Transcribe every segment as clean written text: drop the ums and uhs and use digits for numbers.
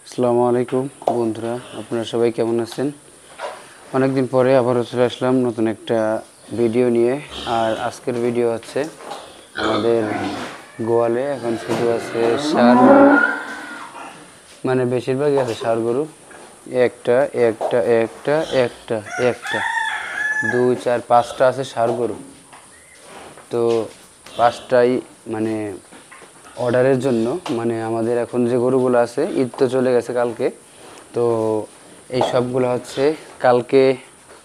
আসসালামু আলাইকুম বন্ধুরা, আপনারা সবাই কেমন আছেন? অনেকদিন পরে আবারও চলে আসলাম নতুন একটা ভিডিও নিয়ে। আর আজকের ভিডিও হচ্ছে আমাদের গোয়ালে এখন শুধু আছে ষাঁড় গরু, মানে বেশিরভাগই আছে ষাঁড় গরু। একটা একটা একটা একটা একটা 2 4 5টা আছে ষাঁড় গরু। তো 5টাই মানে অর্ডারের জন্য, মানে আমাদের এখন যে গরুগুলো আছে, ঈদ তো চলে গেছে কালকে, তো এই সবগুলো হচ্ছে কালকে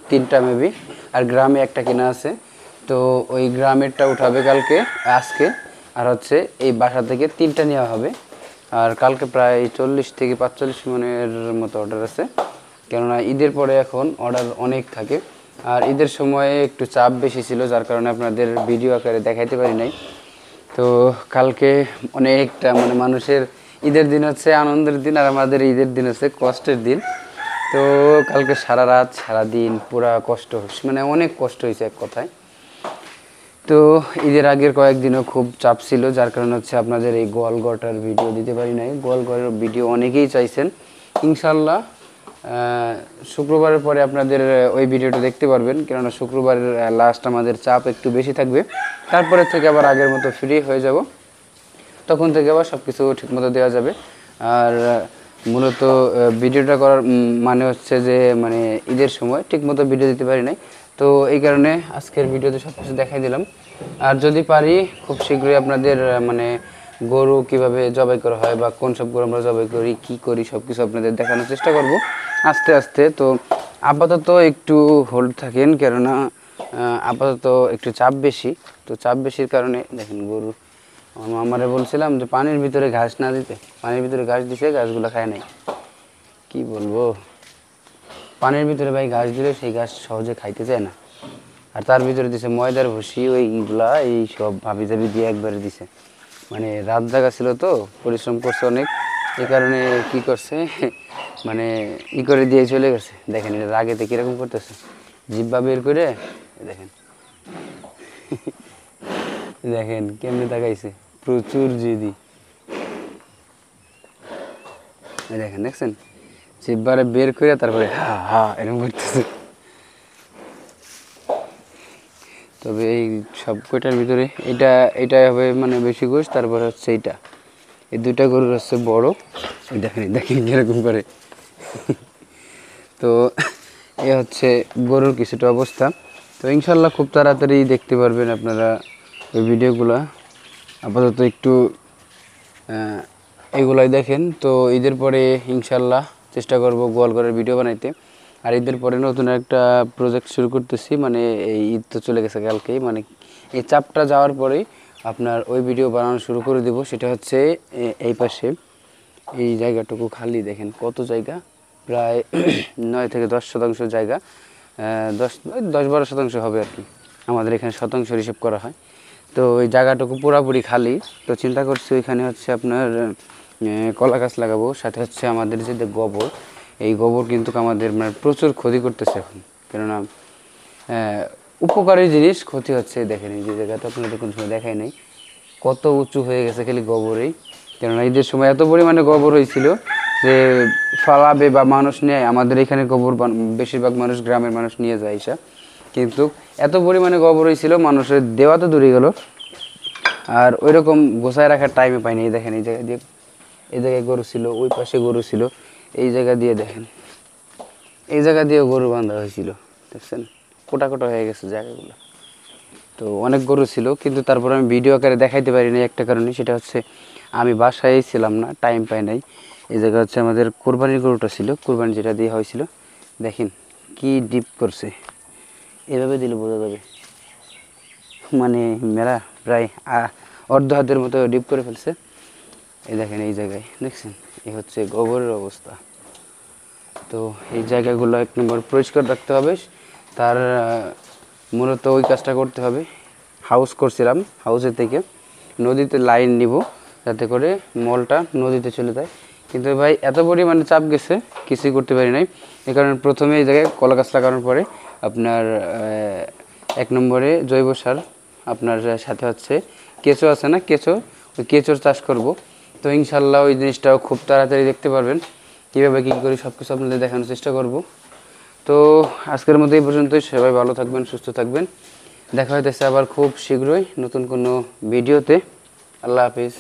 3টা মেবি, আর গ্রামে একটা কিনা আছে, তো ওই গ্রামেরটা উঠাবে কালকে আজকে, আর হচ্ছে এই বাসা থেকে 3টা নেওয়া হবে। আর কালকে প্রায় 40 থেকে 45 মনের মতো অর্ডার আছে, কেননা ঈদের পরে এখন অর্ডার অনেক থাকে। আর ঈদের সময়ে একটু চাপ বেশি ছিল, যার কারণে আপনাদের ভিডিও আকারে দেখাইতে পারি নাই। তো কালকে অনেকটা মানে মানুষের ঈদের দিন হচ্ছে আনন্দের দিন, আর আমাদের ঈদের দিন হচ্ছে কষ্টের দিন। তো কালকে সারা রাত সারা দিন পুরা কষ্ট হচ্ছে, মানে অনেক কষ্ট হয়েছে এক কথায়। তো ঈদের আগের কয়েকদিনও খুব চাপ ছিল, যার কারণে হচ্ছে আপনাদের এই গোয়ালঘরটার ভিডিও দিতে পারি নাই। গোয়ালঘরের ভিডিও অনেকেই চাইছেন। ইনশাল্লাহ শুক্রবারের পরে আপনাদের ওই ভিডিওটা দেখতে পারবেন, কেননা শুক্রবারের লাস্ট আমাদের চাপ একটু বেশি থাকবে। তারপরে থেকে আবার আগের মতো ফ্রি হয়ে যাব, তখন থেকে আবার সব কিছু ঠিকমতো দেওয়া যাবে। আর মূলত ভিডিওটা করার মানে হচ্ছে যে মানে ঈদের সময় ঠিকমতো ভিডিও দিতে পারি নাই, তো এই কারণে আজকের ভিডিওতে সব কিছু দেখাই দিলাম। আর যদি পারি খুব শীঘ্রই আপনাদের মানে গরু কিভাবে জবাই করা হয় বা কোন সব গরু আমরা জবাই করি, কী করি, সব কিছু আপনাদের দেখানোর চেষ্টা করব আস্তে আস্তে। তো আপাতত একটু হোল্ড থাকেন, কেননা আপাতত একটু চাপ বেশি। তো চাপ বেশির কারণে দেখেন গরু, আমার মামারে বলছিলাম যে পানির ভিতরে ঘাস না দিতে, পানির ভিতরে ঘাস দিছে, ঘাসগুলো খায় নাই। কি বলবো, পানির ভিতরে ভাই ঘাস দিলে সেই ঘাস সহজে খাইতে চায় না। আর তার ভিতরে দিছে ময়দার ভুসি, ওইগুলা এই সব ভাবি জাবি দিয়ে একবারে দিছে। মানে রাত জাগা ছিল তো, পরিশ্রম করছে অনেক, এই কারণে কি করছে মানে ই করে দিয়ে চলে গেছে। দেখেন এটা রাগেতে কীরকম করতেছে, জিব্বা বের করে দেখেন দেখেন কেমনে তাকাইছে, প্রচুর জিদি। দেখেন দেখছেন, জিব্বারে বের করে তারপরে হা হা এরকম করতেছে। তবে এই সব কয়টার ভিতরে এটাই হবে মানে বেশি গোশ, তারপরে হচ্ছে এইটা, এই দুইটা গরুর হচ্ছে বড়। দেখেন দেখেন কীরকম করে তো এ হচ্ছে গরুর কিছুটা অবস্থা। তো ইনশাল্লাহ খুব তাড়াতাড়ি দেখতে পারবেন আপনারা এই ভিডিওগুলো। আপাতত একটু এগুলাই দেখেন। তো ঈদের পরে ইনশাল্লাহ চেষ্টা করব গোয়ালঘরের ভিডিও বানাইতে। আর ঈদের পরে নতুন একটা প্রজেক্ট শুরু করতেছি, মানে এই ঈদ তো চলে গেছে কালকেই, মানে এই চাপটা যাওয়ার পরেই আপনার ওই ভিডিও বানানো শুরু করে দেব। সেটা হচ্ছে এই পাশে এই জায়গাটুকু খালি, দেখেন কত জায়গা, প্রায় 9 থেকে 10% জায়গা, 10-12% হবে আর কি, আমাদের এখানে শতাংশ হিসেব করা হয়। তো ওই জায়গাটুকু পুরাপুরি খালি। তো চিন্তা করছি ওইখানে হচ্ছে আপনার কলা গাছ লাগাবো, সাথে হচ্ছে আমাদের যে গোবর, এই গোবর কিন্তু আমাদের মানে প্রচুর ক্ষতি করতেছে এখন, কেননা উপকারী জিনিস ক্ষতি হচ্ছে। দেখেন এই যে জায়গাটা আপনাদের কোনো সময় দেখাই নাই, কত উঁচু হয়ে গেছে খালি গোবরেই। কেননা ঈদের সময় এত পরিমাণে গোবর হয়েছিল যে ফালাবে বা মানুষ নেয়, আমাদের এখানে গোবর বেশিরভাগ মানুষ গ্রামের মানুষ নিয়ে যায় এসা, কিন্তু এত পরিমাণে গোবর হয়েছিল মানুষের দেওয়া তো দূরে গেল, আর ওই রকম গোছায় রাখার টাইমে পাইনি। এই দেখেন এই জায়গা দিয়ে, এই জায়গায় গরু ছিল, ওই পাশে গরু ছিল, এই জায়গা দিয়ে দেখেন, এই জায়গা দিয়েও গরু বাঁধা হয়েছিল, দেখছেন কোটা কোটা হয়ে গেছে জায়গাগুলো। তো অনেক গরু ছিল, কিন্তু তারপর আমি ভিডিও আকারে দেখাইতে পারি নাই একটা কারণে, সেটা হচ্ছে আমি বাসায় ছিলাম না, টাইম পাই নাই। এই জায়গা হচ্ছে আমাদের কোরবানির গরুটা ছিল, কোরবানি যেটা দিয়ে হয়েছিল, দেখেন কি ডিপ করছে, এভাবে দিলে বোঝা যাবে, মানে মেলা প্রায় অর্ধ হাতের মতো ডিপ করে ফেলছে। এই দেখেন এই জায়গায় দেখছেন, এই হচ্ছে গোবরের অবস্থা। তো এই জায়গাগুলো 1 নম্বর পরিষ্কার রাখতে হবে। তার মূলত ওই কাজটা করতে হবে। হাউস করছিলাম, হাউসের থেকে নদীতে লাইন নিব যাতে করে মলটা নদীতে চলে যায়, কিন্তু ভাই এত পরিমাণে চাপ গেছে কিছুই করতে পারি নাই। এই কারণে প্রথমে এই জায়গায় কলা গাছ লাগানোর পরে আপনার 1 নম্বরে জৈব সার, আপনার সাথে হচ্ছে কেঁচো আছে না, কেঁচো, ওই কেঁচোর চাষ করব। তো ইনশাল্লাহ ওই জিনিসটাও খুব তাড়াতাড়ি দেখতে পারবেন। কীভাবে কী করি সব কিছু আপনাদের দেখানোর চেষ্টা করব। তো আজকের মধ্যে এই পর্যন্তই। সবাই ভালো থাকবেন, সুস্থ থাকবেন। দেখা হইতেছে আবার খুব শীঘ্রই নতুন কোনো ভিডিওতে। আল্লাহ হাফিজ।